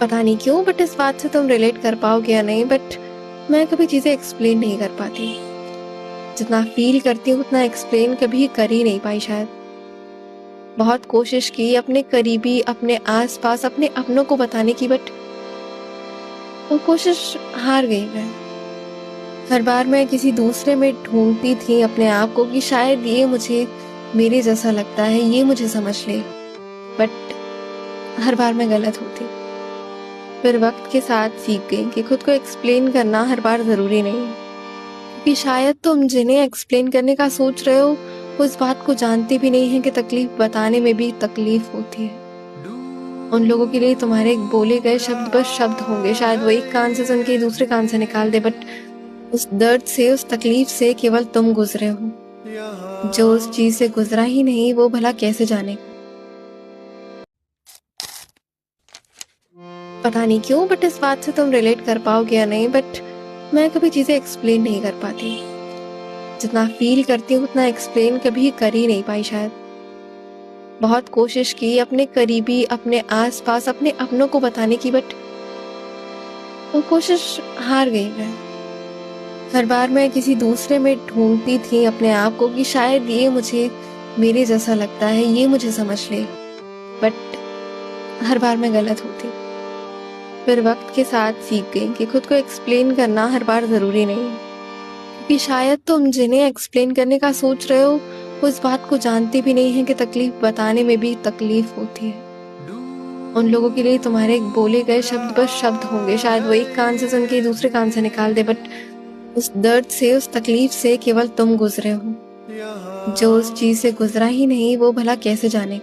पता नहीं क्यों बट इस बात से तुम रिलेट कर पाओगे या नहीं, बट मैं कभी चीज़ें एक्सप्लेन नहीं कर पाती। जितना फील करती हूँ उतना एक्सप्लेन कभी कर ही नहीं पाई शायद। बहुत कोशिश की अपने करीबी, अपने आस-पास, अपने अपनों को बताने की, बट वो कोशिश हार गई मैं। हर बार मैं किसी दूसरे में ढूँढती थी अपने आप को कि शायद ये मुझे मेरे जैसा लगता है, ये मुझे समझ ले, बट हर बार मैं गलत होती। फिर वक्त के साथ सीख गई कि खुद को एक्सप्लेन करना हर बार ज़रूरी नहीं है, क्योंकि शायद तुम जिन्हें एक्सप्लेन करने का सोच रहे हो वो इस बात को जानते भी नहीं हैं कि तकलीफ बताने में भी तकलीफ होती है। उन लोगों के लिए तुम्हारे बोले गए शब्द बस शब्द होंगे, शायद वो एक कान से सुन के दूसरे कान से निकाल दे, बट उस दर्द से, उस तकलीफ से केवल तुम गुजरे हो। जो उस चीज से गुजरा ही नहीं वो भला कैसे जाने। पता नहीं क्यों बट इस बात से तुम रिलेट कर पाओगे या नहीं, बट मैं कभी चीजें एक्सप्लेन नहीं कर पाती। जितना फील करती हूँ उतना एक्सप्लेन कभी कर ही नहीं पाई शायद। बहुत कोशिश की अपने करीबी, अपने आस-पास, अपने अपनों को बताने की, बट वो कोशिश हार गई मैं। हर बार मैं किसी दूसरे में ढूँढती थी अपने आप को कि शायद ये मुझे मेरे जैसा लगता है, ये मुझे समझ ले, बट हर बार मैं गलत होती। फिर वक्त के साथ सीख गई कि खुद को एक्सप्लेन करना हर बार ज़रूरी नहीं है, क्योंकि शायद तुम जिन्हें एक्सप्लेन करने का सोच रहे हो वो इस बात को जानते भी नहीं हैं कि तकलीफ बताने में भी तकलीफ होती है। उन लोगों के लिए तुम्हारे बोले गए शब्द बस शब्द होंगे, शायद वो एक कान से सुन के दूसरे कान से निकाल दे, बट उस दर्द से, उस तकलीफ से केवल तुम गुजरे हो। जो उस चीज से गुजरा ही नहीं वो भला कैसे जाने।